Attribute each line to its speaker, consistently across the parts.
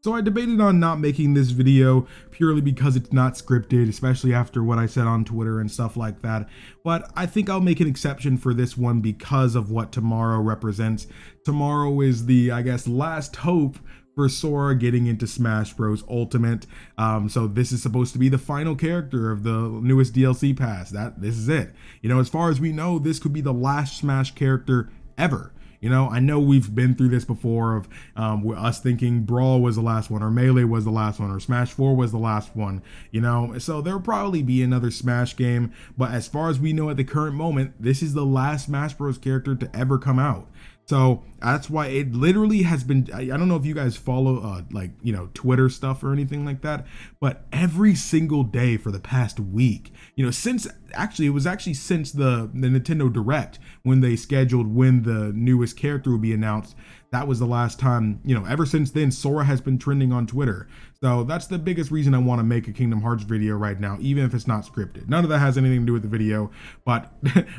Speaker 1: So I debated on not making this video purely because it's not scripted, especially after what I said on Twitter and stuff like that. But I think I'll make an exception for this one because of what tomorrow represents. Tomorrow is the, I guess, last hope for Sora getting into Smash Bros. Ultimate. So this is supposed to be the final character of the newest DLC pass. This is it. You know, as far as we know, this could be the last Smash character ever. You know, I know we've been through this before of us thinking Brawl was the last one, or Melee was the last one, or Smash 4 was the last one, you know, so there'll probably be another Smash game, but as far as we know at the current moment, this is the last Smash Bros. Character to ever come out. So that's why it literally has been, I don't know if you guys follow like, you know, Twitter stuff or anything like that, but every single day for the past week, you know, since actually, it was actually since the Nintendo Direct when they scheduled when the newest character will be announced. That was the last time, you know, ever since then, Sora has been trending on Twitter. So that's the biggest reason I want to make a Kingdom Hearts video right now, even if it's not scripted. None of that has anything to do with the video, but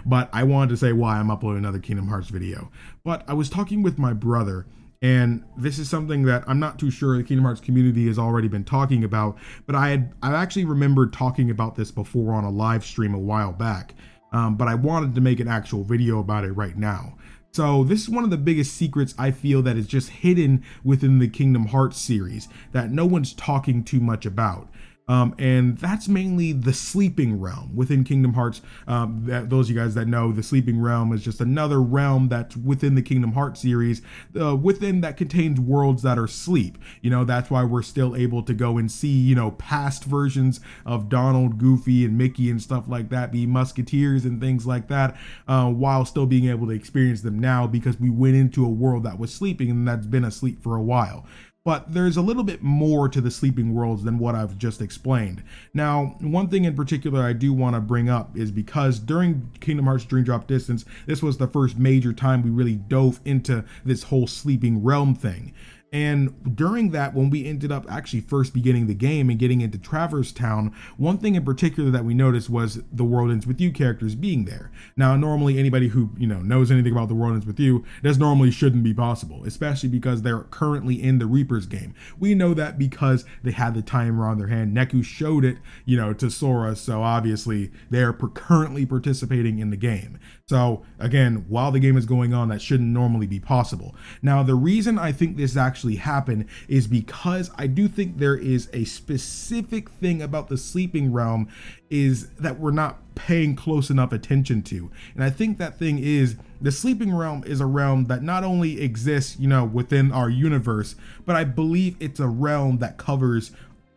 Speaker 1: but I wanted to say why I'm uploading another Kingdom Hearts video. But I was talking with my brother, and this is something that I'm not too sure the Kingdom Hearts community has already been talking about, but I've actually remembered talking about this before on a live stream a while back, but I wanted to make an actual video about it right now. So this is one of the biggest secrets I feel that is just hidden within the Kingdom Hearts series that no one's talking too much about. And that's mainly the sleeping realm within Kingdom Hearts. Those of you guys that know, the sleeping realm is just another realm that's within the Kingdom Hearts series, within that contains worlds that are asleep. You know, that's why we're still able to go and see, you know, past versions of Donald, Goofy, and Mickey and stuff like that, be Musketeers and things like that, while still being able to experience them now because we went into a world that was sleeping and that's been asleep for a while. But there's a little bit more to the sleeping worlds than what I've just explained. Now, one thing in particular I do want to bring up is because during Kingdom Hearts Dream Drop Distance, this was the first major time we really dove into this whole sleeping realm thing. And during that, when we ended up actually first beginning the game and getting into Traverse Town, one thing in particular that we noticed was the World Ends With You characters being there. Now, normally anybody who, you know, knows anything about the World Ends With You, this normally shouldn't be possible, especially because they're currently in the Reaper's game. We know that because they had the timer on their hand. Neku showed it, you know, to Sora, so obviously they're currently participating in the game. So again, while the game is going on, that shouldn't normally be possible. Now, the reason I think this actually happened is because I do think there is a specific thing about the sleeping realm is that we're not paying close enough attention to. And I think that thing is the sleeping realm is a realm that not only exists, you know, within our universe, but I believe it's a realm that covers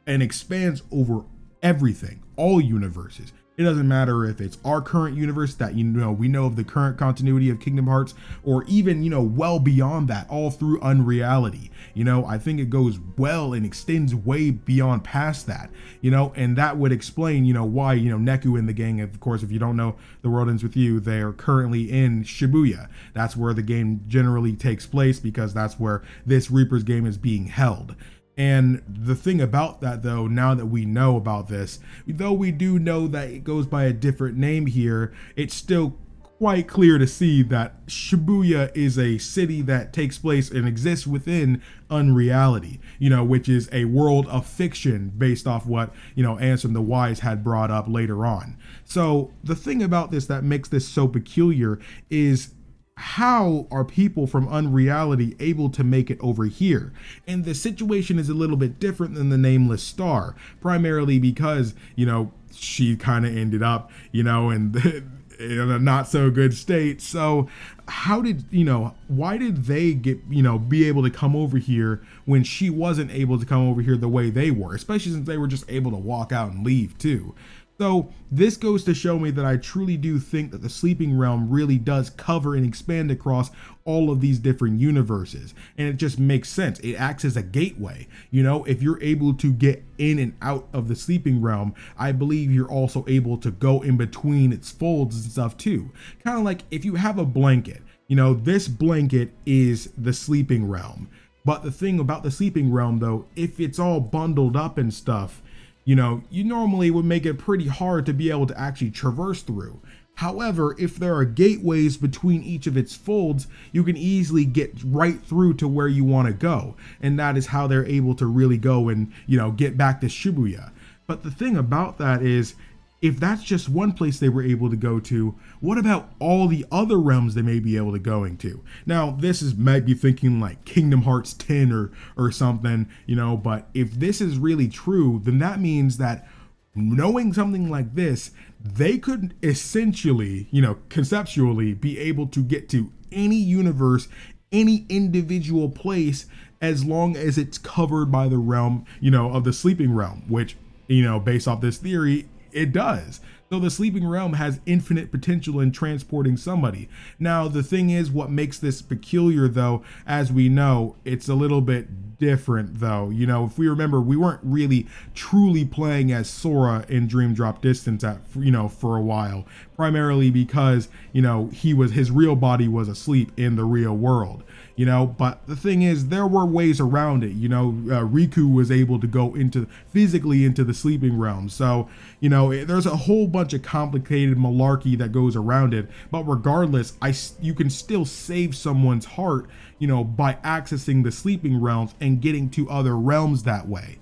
Speaker 1: and expands over everything, all universes. It doesn't matter if it's our current universe that, you know, we know of the current continuity of Kingdom Hearts, or even, you know, well beyond that, all through unreality. You know, I think it goes well and extends way beyond past that, you know, and that would explain, you know, why, you know, Neku and the gang, of course, if you don't know The World Ends With You, they are currently in Shibuya. That's where the game generally takes place because that's where this Reaper's game is being held. And the thing about that, though, now that we know about this, though we do know that it goes by a different name here, it's still quite clear to see that Shibuya is a city that takes place and exists within unreality, you know, which is a world of fiction based off what, you know, Ansem the Wise had brought up later on. So the thing about this that makes this so peculiar is how are people from unreality able to make it over here? And the situation is a little bit different than the Nameless Star, primarily because, you know, she kind of ended up, you know, in a not so good state. So how did, you know, why did they get, you know, be able to come over here when she wasn't able to come over here the way they were, especially since they were just able to walk out and leave too? So this goes to show me that I truly do think that the sleeping realm really does cover and expand across all of these different universes. And it just makes sense. It acts as a gateway. You know, if you're able to get in and out of the sleeping realm, I believe you're also able to go in between its folds and stuff too. Kind of like if you have a blanket, you know, this blanket is the sleeping realm. But the thing about the sleeping realm though, if it's all bundled up and stuff, you know, you normally would make it pretty hard to be able to actually traverse through. However, if there are gateways between each of its folds, you can easily get right through to where you want to go. And that is how they're able to really go and, get back to Shibuya. But the thing about that is, if that's just one place they were able to go to, what about all the other realms they may be able to go into? Now, this is maybe thinking like Kingdom Hearts 10 or something, but if this is really true, then that means that knowing something like this, they could essentially, conceptually be able to get to any universe, any individual place, as long as it's covered by the realm, of the sleeping realm, which, based off this theory, it does. So the sleeping realm has infinite potential in transporting somebody. Now, the thing is, what makes this peculiar, though, as we know, it's a little bit different, though. If we remember, we weren't really truly playing as Sora in Dream Drop Distance for a while, primarily because, his real body was asleep in the real world. But the thing is, there were ways around it. Riku was able to go physically into the sleeping realm. So, there's a whole bunch of complicated malarkey that goes around it. But regardless, you can still save someone's heart, by accessing the sleeping realms and getting to other realms that way.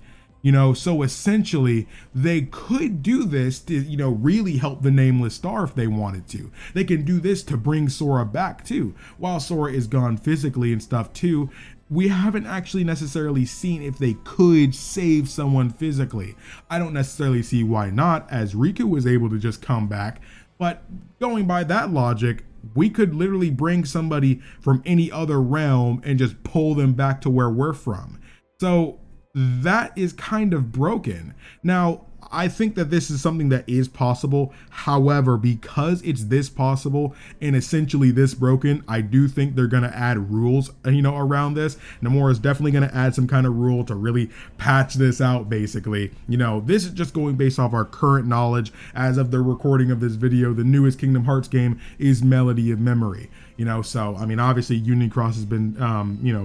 Speaker 1: So essentially they could do this to, really help the Nameless Star if they wanted to. They can do this to bring Sora back too. While Sora is gone physically and stuff too, we haven't actually necessarily seen if they could save someone physically. I don't necessarily see why not, as Riku was able to just come back. But going by that logic, we could literally bring somebody from any other realm and just pull them back to where we're from. So that is kind of broken. Now, I think that this is something that is possible. However, because it's this possible and essentially this broken, I do think they're going to add rules, around this. Nomura is definitely going to add some kind of rule to really patch this out, basically. This is just going based off our current knowledge. As of the recording of this video, the newest Kingdom Hearts game is Melody of Memory. So, obviously Union Cross has been,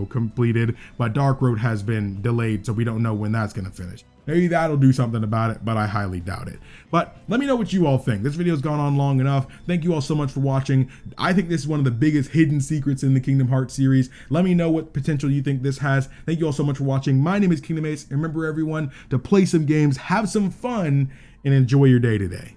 Speaker 1: completed, but Dark Road has been delayed, so we don't know when that's going to finish. Maybe that'll do something about it, but I highly doubt it. But let me know what you all think. This video's gone on long enough. Thank you all so much for watching. I think this is one of the biggest hidden secrets in the Kingdom Hearts series. Let me know what potential you think this has. Thank you all so much for watching. My name is KingdomAce. Remember, everyone, to play some games, have some fun, and enjoy your day today.